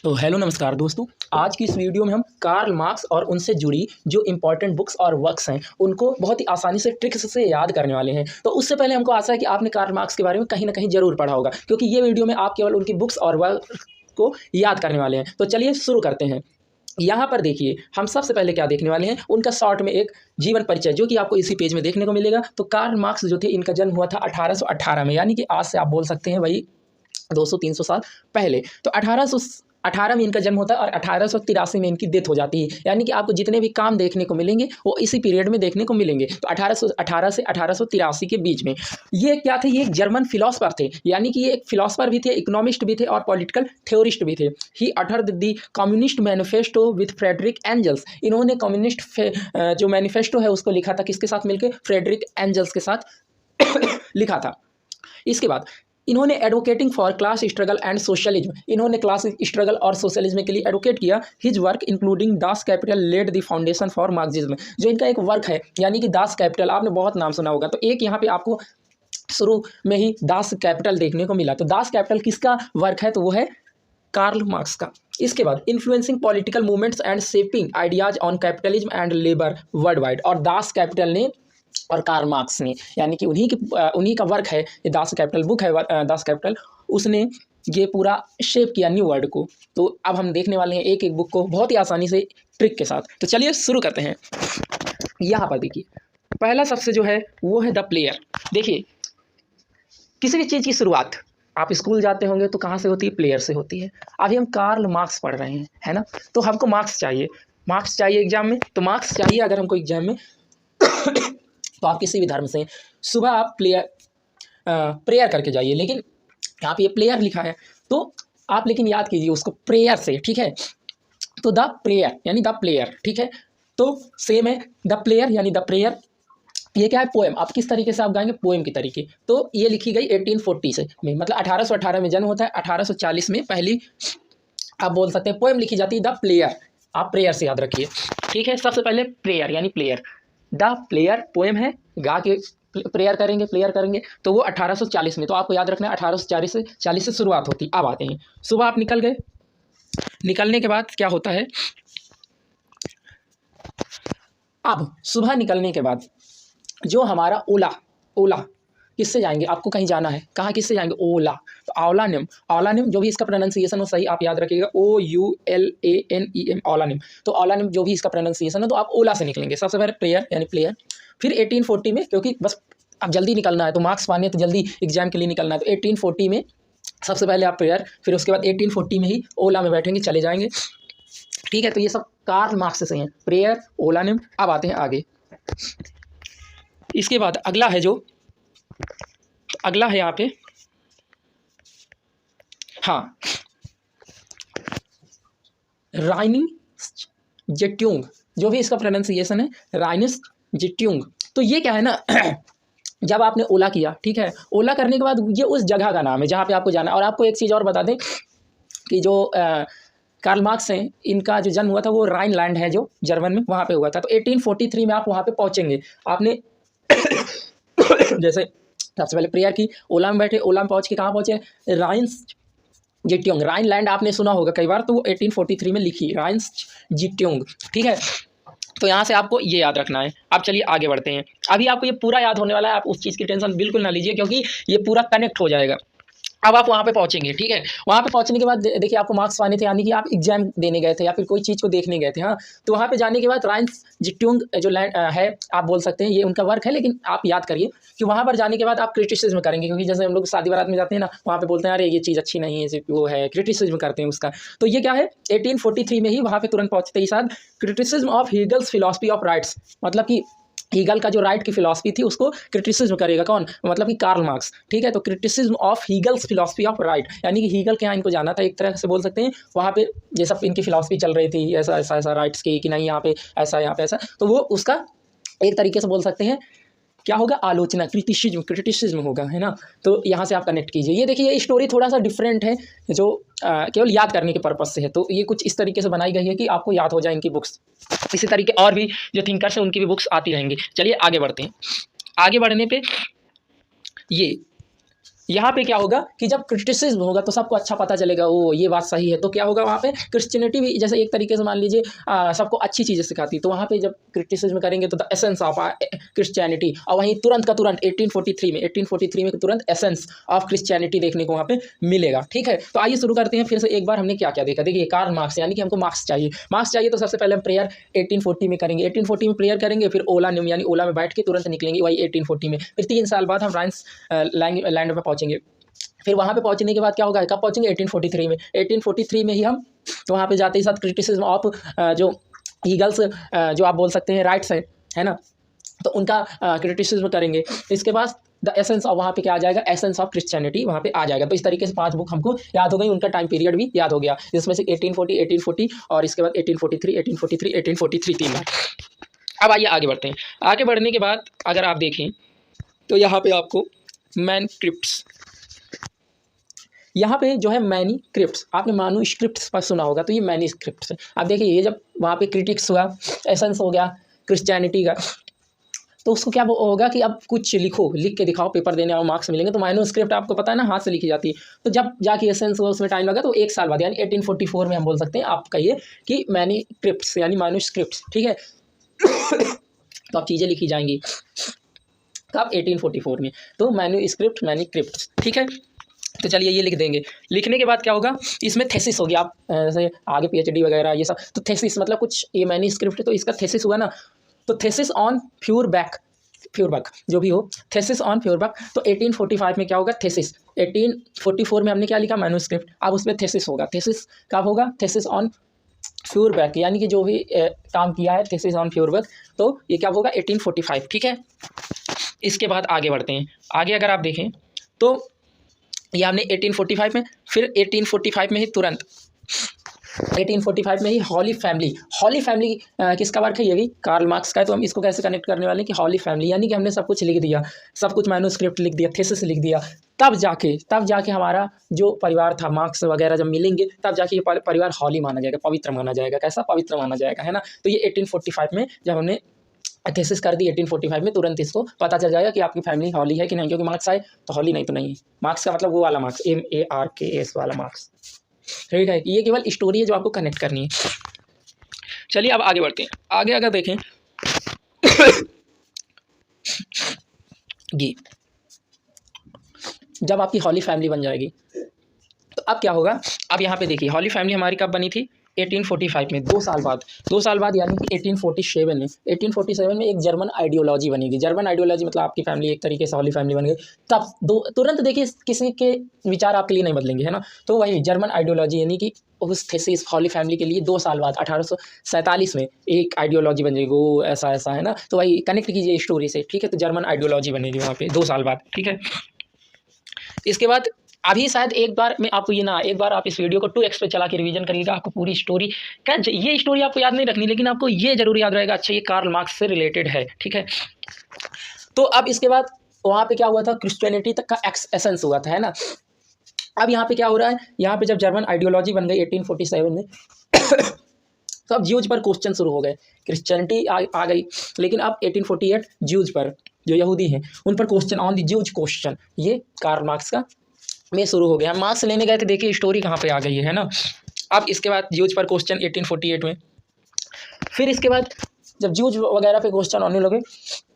तो हेलो नमस्कार दोस्तों। आज की इस वीडियो में हम कार्ल मार्क्स और उनसे जुड़ी जो इम्पोर्टेंट बुक्स और वर्क्स हैं उनको बहुत ही आसानी से ट्रिक्स से याद करने वाले हैं। तो उससे पहले हमको आशा है कि आपने कार्ल मार्क्स के बारे में कहीं ना कहीं जरूर पढ़ा होगा, क्योंकि ये वीडियो में आप केवल उनकी बुक्स और वर्क को याद करने वाले हैं। तो चलिए शुरू करते हैं। यहाँ पर देखिए, हम सबसे पहले क्या देखने वाले हैं, उनका शॉर्ट में एक जीवन परिचय जो कि आपको इसी पेज में देखने को मिलेगा। तो कार्ल मार्क्स जो थे, इनका जन्म हुआ था 1818 में, यानी कि आज से आप बोल सकते हैं वही 200-300 साल पहले। तो 1818 में इनका जन्म होता है और 1883 में इनकी डेथ हो जाती है। यानी कि आपको जितने भी काम देखने को मिलेंगे वो इसी पीरियड में देखने को मिलेंगे। तो 1818 से 1883 के बीच में ये क्या थे, ये एक जर्मन फिलोसफर थे। यानी कि ये एक फिलोसफर भी थे, इकोनॉमिस्ट भी थे और पॉलिटिकल थ्योरिस्ट भी थे। He uttered the communist manifesto with Frederick angels. इन्होंने कम्युनिस्ट जो मैनिफेस्टो है उसको लिखा था किसके साथ मिलकर, फ्रेडरिक एंजल्स के साथ लिखा था। इसके बाद इन्होंने advocating for class struggle and socialism, इन्होंने क्लास स्ट्रगल और सोशलिज्म के लिए एडवोकेट किया। His work including Das Kapital led the foundation for Marxism, जो इनका एक वर्क है, यानी कि दास कैपिटल, आपने बहुत नाम सुना होगा। तो एक यहाँ पे आपको शुरू में ही दास कैपिटल देखने को मिला। तो दास कैपिटल किसका वर्क है, तो वो है कार्ल मार्क्स का। इसके बाद influencing political movements and shaping ideas on capitalism and labour world wide, और दास कैपिटल ने और कार्ल मार्क्स ने, यानी कि उन्हीं का वर्क है, ये दास कैपिटल बुक है, दास कैपिटल, उसने ये पूरा शेप किया न्यू वर्ल्ड को। तो अब हम देखने वाले हैं एक एक बुक को बहुत ही आसानी से ट्रिक के साथ। तो चलिए शुरू करते हैं। यहाँ पर देखिए, पहला सबसे जो है वो है द प्लेयर। देखिए, किसी भी चीज़ की शुरुआत आप स्कूल जाते होंगे तो कहाँ से होती है, प्लेयर से होती है। अभी हम कार्ल मार्क्स पढ़ रहे हैं, है ना। तो हमको मार्क्स चाहिए एग्जाम में। तो मार्क्स चाहिए अगर हमको एग्जाम में तो आप किसी भी धर्म से सुबह आप प्रेयर करके जाइए। लेकिन यहाँ पे ये प्लेयर लिखा है तो आप लेकिन याद कीजिए उसको प्रेयर से, ठीक है। तो द प्रेयर यानी द प्लेयर, ठीक है। तो सेम है द प्लेयर यानी द प्रेयर। ये क्या है, पोएम। आप किस तरीके से आप गाएंगे, पोएम की तरीके। तो ये लिखी गई 1840 से में, मतलब 1818 में जन्म होता है, 1840 में पहली आप बोल सकते हैं पोएम लिखी जाती है द प्लेयर। आप प्रेयर से याद रखिए, ठीक है। सबसे पहले प्रेयर यानी प्लेयर, द प्लेयर पोएम है, गा के प्रेयर करेंगे तो वो 1840 में। तो आपको याद रखना है 1840 से शुरुआत होती। अब आते हैं, सुबह आप निकल गए, निकलने के बाद क्या होता है, अब सुबह निकलने के बाद जो हमारा ओला किससे जाएंगे, आपको कहीं जाना है, कहाँ किससे जाएंगे, ओला। तो औलानिम जो भी इसका प्रोनाउंसिएशन हो सही आप याद रखिएगा, OULANEM, औलानिम। तो औलानिम जो भी इसका प्रोनाउंसिएशन है, तो आप ओला से निकलेंगे। सबसे पहले प्रेयर यानी प्लेयर। फिर 1840 में, क्योंकि बस अब जल्दी निकलना है तो मार्क्स पाने तो जल्दी एग्जाम के लिए निकलना है, तो 1840 में सबसे पहले आप प्रेयर, फिर उसके बाद 1840 में ही ओला में बैठेंगे, चले जाएंगे, ठीक है। तो ये सब कार्ल मार्क्स से हैं, प्रेयर, ओलानिम। अब आते हैं आगे। इसके बाद अगला है यहाँ पे, हाँ, राइनिस जेट्यूंग, जो भी इसका प्रोनाउंसिएशन है, राइनिस जेट्यूंग। तो ये क्या है ना जब आपने ओला किया, ठीक है, ओला करने के बाद ये उस जगह का नाम है जहाँ पे आपको जाना है। और आपको एक चीज़ और बता दें कि जो कार्ल मार्क्स हैं, इनका जो जन्म हुआ था वो राइनलैंड है जो जर्मन में, वहाँ पे हुआ था। तो 1843 में आप वहाँ पे पहुँचेंगे। आपने जैसे सबसे पहले प्रेयर की, ओला में बैठे, ओला में पहुँच के कहाँ पहुँचे, राइन्स जिट्योंग। राइनलैंड आपने सुना होगा कई बार, तो वो 1843 में लिखी, राइन्स जिट्योंग, ठीक है। तो यहाँ से आपको ये याद रखना है। अब चलिए आगे बढ़ते हैं। अभी आपको ये पूरा याद होने वाला है, आप उस चीज़ की टेंशन बिल्कुल ना लीजिए, क्योंकि ये पूरा कनेक्ट हो जाएगा। अब आप वहाँ पे पहुँचेंगे, ठीक है। वहाँ पे पहुँचने के बाद देखिए, आपको मार्क्स पाने थे, यानी कि आप एग्जाम देने गए थे या फिर कोई चीज़ को देखने गए थे, हाँ। तो वहाँ पे जाने के बाद राइन्स जिट्यूंग जो लैंड है, आप बोल सकते हैं ये उनका वर्क है। लेकिन आप याद करिए कि वहाँ पर जाने के बाद आप क्रिटिसिज्म करेंगे, क्योंकि जैसे हम लोग शादी बारात में जाते हैं ना, वहाँ पे बोलते हैं अरे ये चीज़ अच्छी नहीं है, वो है, क्रिटिसिज्म करते हैं उसका। तो ये क्या है, 1843 में ही वहाँ पे तुरंत पहुँचते ही साथ criticism of Hegel's philosophy of rights, मतलब कि हीगल का जो राइट की फिलॉसफी थी उसको क्रिटिसिज्म करेगा कौन, मतलब कि कार्ल मार्क्स, ठीक है। तो criticism of Hegel's philosophy of right, यानी कि हीगल के यहाँ इनको जाना था, एक तरह से बोल सकते हैं। वहाँ पे ये सब इनकी फिलॉसफी चल रही थी, ऐसा राइट्स की, कि नहीं यहाँ पे ऐसा, यहाँ पे ऐसा। तो वो उसका एक तरीके से बोल सकते हैं क्या होगा, आलोचना, क्रिटिसिज्म होगा, है ना। तो यहाँ से आप कनेक्ट कीजिए। ये देखिए, ये स्टोरी थोड़ा सा डिफरेंट है, जो केवल याद करने के पर्पज़ से है। तो ये कुछ इस तरीके से बनाई गई है कि आपको याद हो जाए इनकी बुक्स। इसी तरीके और भी जो थिंकर्स हैं उनकी भी बुक्स आती रहेंगी। चलिए आगे बढ़ते हैं। आगे बढ़ने पे ये यहाँ पे क्या होगा कि जब क्रिटिसिज्म होगा तो सबको अच्छा पता चलेगा, ओ ये बात सही है। तो क्या होगा वहाँ पे क्रिश्चियनिटी भी जैसे एक तरीके से मान लीजिए सबको अच्छी चीज़ें सिखाती, तो वहाँ पे जब क्रिटिसिज्म करेंगे तो द एसेंस ऑफ क्रिश्चियनिटी, और वहीं तुरंत का तुरंत 1843 में तुरंत एसेंस ऑफ क्रिश्चियनिटी देखने को वहाँ पे मिलेगा। ठीक है, तो आइए शुरू करते हैं फिर से एक बार। हमने क्या क्या देखा, देखिए कार्ल मार्क्स, यानी कि हमको मार्क्स चाहिए तो सबसे पहले हम प्रेयर 1840 में करेंगे, 1840 में प्रेयर करेंगे, फिर ओला न्यूम यानी ओला में बैठ के तुरंत निकलेंगे वही 1840 में। फिर 3 साल बाद हम राइन्स लैंड में पहुँचेंगे। फिर वहाँ पे पहुँचने के बाद क्या होगा, कब पहुँचेंगे 1843 में। 1843 में ही हम वहाँ पे जाते ही साथ क्रिटिसिज्म ऑफ जो ईगल्स जो आप बोल सकते हैं राइट्स है ना, तो उनका क्रिटिसिज्म करेंगे। इसके बाद द एसेंस ऑफ, वहाँ पे क्या आ जाएगा, एसेंस ऑफ क्रिश्चियनिटी वहाँ पे आ जाएगा। तो इस तरीके से 5 बुक हमको याद हो गई, उनका टाइम पीरियड भी याद हो गया, जिसमें से 1840 और इसके बाद 1843 3 बार। अब आइए आगे बढ़ते हैं। आगे बढ़ने के बाद अगर आप देखें तो यहाँ पे आपको मैनस्क्रिप्ट्स, यहाँ पे जो है मैन्युस्क्रिप्ट्स, आपने मैन्युस्क्रिप्ट्स पर सुना होगा, तो ये मैन्युस्क्रिप्ट्स है। आप देखिए ये जब वहाँ पे क्रिटिक्स हुआ, एसेंस हो गया क्रिश्चियनिटी का, तो उसको क्या होगा कि अब कुछ लिख के दिखाओ, पेपर देने आओ, मार्क्स मिलेंगे। तो मैन्युस्क्रिप्ट आपको पता है ना, हाथ से लिखी जाती है। तो जब जाके एसेंस हुआ उसमें टाइम लगा, तो 1 साल बाद यानी 1844 में हम बोल सकते हैं आप कहिए कि मैन्युस्क्रिप्ट्स यानी मैन्युस्क्रिप्ट्स। ठीक है तो अब चीज़ें लिखी जाएंगी कब, 1844 में। तो मैन्युस्क्रिप्ट्स, ठीक है। तो चलिए ये लिख देंगे। लिखने के बाद क्या होगा, इसमें थेसिस होगी, आप जैसे आगे पीएचडी वगैरह ये सब, तो थेसिस मतलब कुछ ये मैन्युस्क्रिप्ट है तो इसका थेसिस हुआ ना, तो थेसिस ऑन फ्यूरबक जो भी हो, थेसिस ऑन फ्यूरबक। तो 1845 में क्या होगा, थेसिस। 1844 में हमने क्या लिखा, मैन्युस्क्रिप्ट, अब उसमें थेसिस होगा। थेसिस कब होगा, थेसिस ऑन फ्यूरबक, यानी कि जो भी काम किया है थेसिस ऑन फ्यूरबक, तो ये क्या होगा 1845। ठीक है, इसके बाद आगे बढ़ते हैं। आगे अगर आप देखें तो ये हमने 1845 में, फिर 1845 में ही तुरंत 1845 में ही हॉली फैमिली किसका वर्क है, ये भी कार्ल मार्क्स का है। तो हम इसको कैसे कनेक्ट करने वाले हैं कि हॉली फैमिली, यानी कि हमने सब कुछ लिख दिया, सब कुछ मैन्युस्क्रिप्ट लिख दिया, थीसिस लिख दिया, तब जाके हमारा जो परिवार था, मार्क्स वगैरह जब मिलेंगे, तब जाके ये परिवार हॉली माना जाएगा, पवित्र माना जाएगा। कैसा, पवित्र माना जाएगा, है ना। तो ये 1845 में जब हमने थीसिस कर दी 1845 में, तुरंत इसको पता चल जाएगा कि आपकी फैमिली हॉली है कि नहीं, क्योंकि मार्क्स आए तो हॉली, नहीं तो नहीं। मार्क्स का मतलब वो वाला मार्क्स, MARKS वाला मार्क्स। ठीक है, ये केवल स्टोरी है जो आपको कनेक्ट करनी है। चलिए अब आगे बढ़ते हैं। आगे अगर देखें जी, जब आपकी हॉली फैमिली बन जाएगी तो अब क्या होगा, अब यहाँ पे देखिए हॉली फैमिली हमारी कब बनी थी, 1845 में, 2 साल बाद यानी कि 1847 में एक जर्मन आइडियोलॉजी बनेगी। जर्मन आइडियोलॉजी मतलब आपकी फैमिली एक तरीके से हॉली फैमिली बन गई। तब तुरंत देखिए किसी के विचार आपके लिए नहीं बदलेंगे, है ना। तो वही जर्मन आइडियोलॉजी यानी कि उस थीसिस हॉली फैमिली के लिए 2 साल बाद 1847 में एक आइडियोलॉजी बनेगी, वो ऐसा है ना। तो वही कनेक्ट कीजिए स्टोरी से, ठीक है। तो जर्मन आइडियोलॉजी बनेगी वहाँ पे 2 साल बाद, ठीक है। इसके बाद अभी शायद एक बार आप इस वीडियो को 2x पे चला के रिवीजन करिएगा, आपको पूरी स्टोरी क्या, ये स्टोरी आपको याद नहीं रखनी, लेकिन आपको ये जरूर याद रहेगा, अच्छा ये कार्ल मार्क्स से रिलेटेड है, ठीक है। तो अब इसके बाद वहाँ पे क्या हुआ था, क्रिश्चियनिटी तक का एसेंस हुआ था, है ना। अब यहाँ पे क्या हो रहा है, यहाँ पे जब जर्मन आइडियोलॉजी बन गई 1847 में तो अब ज्यूज पर क्वेश्चन शुरू हो गए। क्रिश्चियनिटी आ गई, लेकिन अब 1848 ज्यूज पर, जो यहूदी हैं उन पर question, on the Jews question, ये कार्ल मार्क्स का में शुरू हो गया। मार्क्स लेने गए थे, देखिए स्टोरी कहाँ पे आ गई है ना। अब इसके बाद ज्यूज पर क्वेश्चन 1848 में, फिर इसके बाद जब ज्यूज वगैरह पे क्वेश्चन आने लगे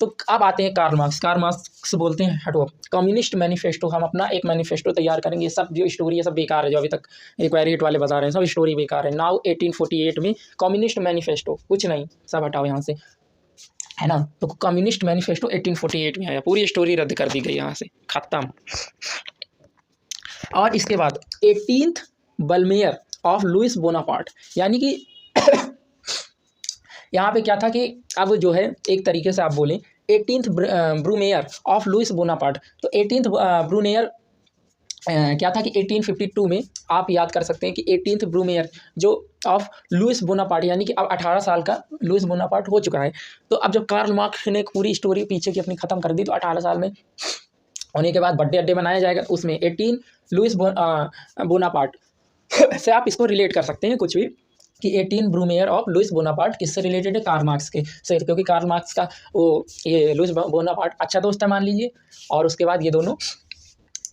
तो अब आते हैं कार्ल मार्क्स बोलते हैं हटो, कम्युनिस्ट मैनिफेस्टो, हम अपना एक मैनिफेस्टो तैयार करेंगे। ये सब जो स्टोरी है सब बेकार है, जो अभी तक रिक्वायरी हिट वाले बता रहे हैं, सब स्टोरी बेकार है। नाउ 1848 में कम्युनिस्ट मैनिफेस्टो, कुछ नहीं, सब हटाओ यहाँ से, है ना। तो कम्युनिस्ट मैनिफेस्टो 1848 में आया, पूरी स्टोरी रद्द कर दी गई यहाँ से, खत्म। और इसके बाद 18th बल्मेयर ऑफ लुइस बोनापार्ट, यानी कि यहाँ पे क्या था कि अब जो है एक तरीके से आप बोलें 18th ब्रूमेयर ऑफ लुइस बोनापार्ट। तो 18th ब्रूमेयर क्या था कि 1852 में आप याद कर सकते हैं कि 18th ब्रूमेयर जो ऑफ लुइस बोनापार्ट, यानी कि अब 18 साल का लुइस बोनापार्ट हो चुका है। तो अब जब कार्ल मार्क्स ने पूरी स्टोरी पीछे की अपनी ख़त्म कर दी, तो 18 साल में होने के बाद बर्थडे अड्डे बनाया जाएगा, उसमें 18 लुइस बोनापार्ट से आप इसको रिलेट कर सकते हैं कुछ भी, कि 18 ब्रूमेयर ऑफ लुइस बोनापार्ट किससे रिलेटेड है, कार्ल मार्क्स के से, क्योंकि कार्ल मार्क्स का वो ये लुइस बोनापार्ट अच्छा दोस्त है मान लीजिए, और उसके बाद ये दोनों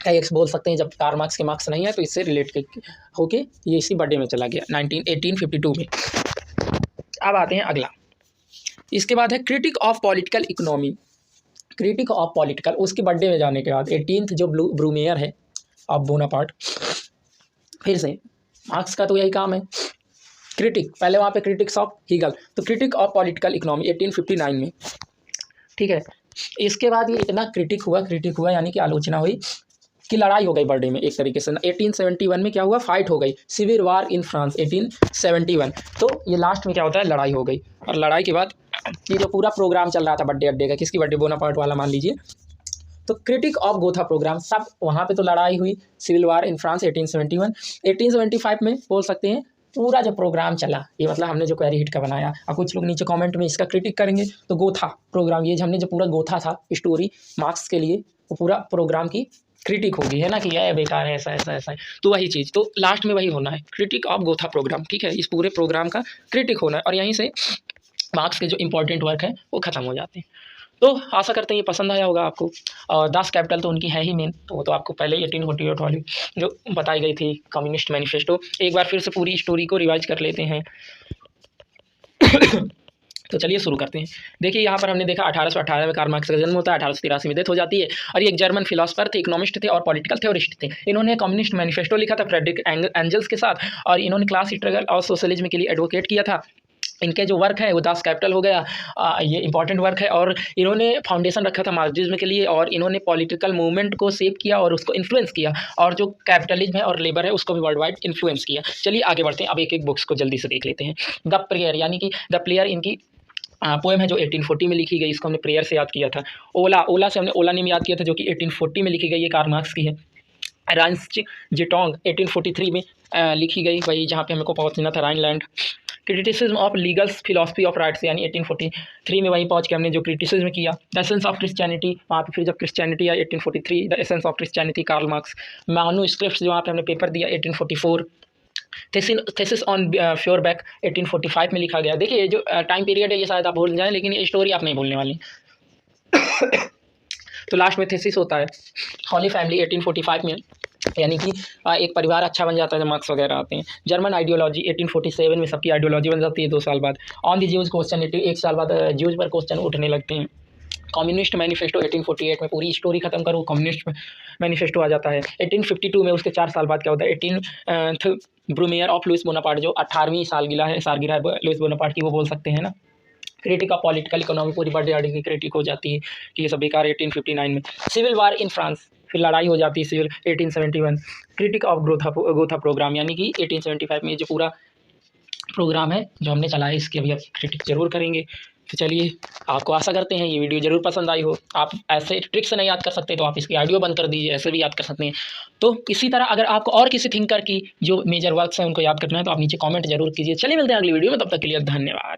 एक्स बोल सकते हैं जब कार्ल मार्क्स के मार्क्स नहीं है, तो इससे रिलेट होके ये इसी बर्थडे में चला गया 1852 में। अब आते हैं अगला, इसके बाद है critic of political economy. Critic of political, उसके बर्थडे में जाने के बाद 18th जो ब्रूमेयर है ऑफ बोनापार्ट, फिर से मार्क्स का तो यही काम है क्रिटिक, पहले वहाँ पे क्रिटिक्स ऑफ हीगल, तो क्रिटिक ऑफ पॉलिटिकल इकोनॉमी 1859 में, ठीक है। इसके बाद ये इतना क्रिटिक हुआ यानी कि आलोचना हुई कि लड़ाई हो गई बर्थडे में एक तरीके से। 1871 में क्या हुआ, फाइट हो गई, सिविल वार इन फ्रांस 1871। तो ये लास्ट में क्या होता है, लड़ाई हो गई, और लड़ाई के बाद ये जो पूरा प्रोग्राम चल रहा था बर्थडे अड्डे का, किसकी बर्थडे, बोनापार्ट वाला मान लीजिए, तो क्रिटिक ऑफ गोथा प्रोग्राम, सब वहाँ पे तो लड़ाई हुई, सिविल वार इन फ्रांस 1871। 1875 में बोल सकते हैं पूरा जो प्रोग्राम चला, ये मतलब हमने जो क्वेरी हिट का बनाया, और कुछ लोग नीचे कमेंट में इसका क्रिटिक करेंगे, तो गोथा प्रोग्राम, ये हमने जो पूरा गोथा था स्टोरी मार्क्स के लिए, वो पूरा प्रोग्राम की क्रिटिक होगी, है ना, कि यह बेकार है, ऐसा ऐसा ऐसा है, तो वही चीज़, तो लास्ट में वही होना है, क्रिटिक ऑफ गोथा प्रोग्राम, ठीक है। इस पूरे प्रोग्राम का क्रिटिक होना है, और यहीं से मार्क्स के जो इंपॉर्टेंट वर्क है वो ख़त्म हो जाते हैं। तो आशा करते हैं ये पसंद आया होगा आपको, और दास कैपिटल तो उनकी है ही मेन, तो वो तो आपको पहले 1848 वाली जो बताई गई थी कम्युनिस्ट मैनिफेस्टो, एक बार फिर से पूरी स्टोरी को रिवाइज कर लेते हैं। तो चलिए शुरू करते हैं। देखिए यहाँ पर हमने देखा 1818 में कार्ल मार्क्स का जन्म होता है, 1883 में डेथ हो जाती है, और ये एक जर्मन फिलोसफर थे, इकोनॉमिस्ट थे और पॉलिटिकल थ्योरिस्ट थे। इन्होंने कम्युनिस्ट मैनिफेस्टो लिखा था फ्रेडरिक एंजल्स के साथ, और इन्होंने क्लास स्ट्रगल और सोशलिज्म के लिए एडवोकेट किया था। इनके जो वर्क है वो दास कैपिटल हो गया, ये इंपॉर्टेंट वर्क है, और इन्होंने फाउंडेशन रखा था मार्क्सिज्म के लिए, और इन्होंने पॉलिटिकल मूवमेंट को शेप किया और उसको इन्फ्लुएंस किया, और जो कैपिटलिज्म है और लेबर है उसको भी वर्ल्ड वाइड इन्फ्लुएंस किया। चलिए आगे बढ़ते हैं, अब एक एक बुक्स को जल्दी से देख लेते हैं। द प्रेयर, यानी कि द प्लेयर इनकी पोएम है जो 1840 में लिखी गई, इसको हमने प्रेयर से याद किया था। ओला से हमने ओला नेम याद किया था, जो कि 1840 में लिखी गई, ये कार्ल मार्क्स की है। राइन्स जेटोंग 1843 में लिखी गई, वही जहाँ पे हमको पहुँचना था, Rhineland. Criticism of legal philosophy of rights, यानी 1843 में वहीं पहुँच के हमने जो क्रिटिसिज्म किया। द एसेंस ऑफ क्रिश्चियनिटी, वहाँ पे फिर जब क्रिश्चियनिटी आई 1843, the essence of Christianity Karl Marx. Manuscripts जो वहाँ पे हमने पेपर दिया 1844। थेसिस ऑन फ्योरबैक 1845 में लिखा गया। देखिए जो टाइम पीरियड है ये शायद आप भूल जाएं, लेकिन ये स्टोरी आप नहीं भूलने वाली। तो लास्ट में थेसिस होता है। हॉली फैमिली 1845 में, यानी कि एक परिवार अच्छा बन जाता है जब मार्क्स वगैरह आते हैं। जर्मन आइडियोलॉजी 1847 में सबकी आइडियोलॉजी बन जाती है 2 साल बाद। ऑन द ज्यूज क्वेश्चन 1 साल बाद ज्यूज पर क्वेश्चन उठने लगते हैं। कम्युनिस्ट मैनिफेस्टो 1848 में, पूरी स्टोरी खत्म करो, कम्युनिस्ट मैनिफेस्टो आ जाता है। 1852 में उसके 4 साल बाद क्या होता है, 18th ब्रूमेयर ऑफ लुइस बोनापार्ट, जो 18वीं सालगिरह है लुइस बोनापार्ट की, वो बोल सकते हैं ना। क्रिटिक ऑफ पॉलिटिकल इकोनॉमी, पूरी बर्थडे आर्टिकल की क्रिटिक हो जाती है कि ये सब बेकार। 1859 में सिविल वार इन फ्रांस, फिर लड़ाई हो जाती है civil 1871। Critique of Gotha programme, यानी कि 1875 में जो पूरा प्रोग्राम है जो हमने चलाया, इसकी अभी आप क्रिटिक जरूर करेंगे। तो चलिए, आपको आशा करते हैं ये वीडियो ज़रूर पसंद आई हो। आप ऐसे ट्रिक से नहीं याद कर सकते तो आप इसकी ऑडियो बंद कर दीजिए, ऐसे भी याद कर सकते हैं। तो इसी तरह अगर आपको और किसी थिंकर की जो मेजर वर्क्स हैं उनको याद करना है तो आप नीचे कमेंट जरूर कीजिए। चलिए मिलते हैं अगली वीडियो में, तब तक के लिए धन्यवाद।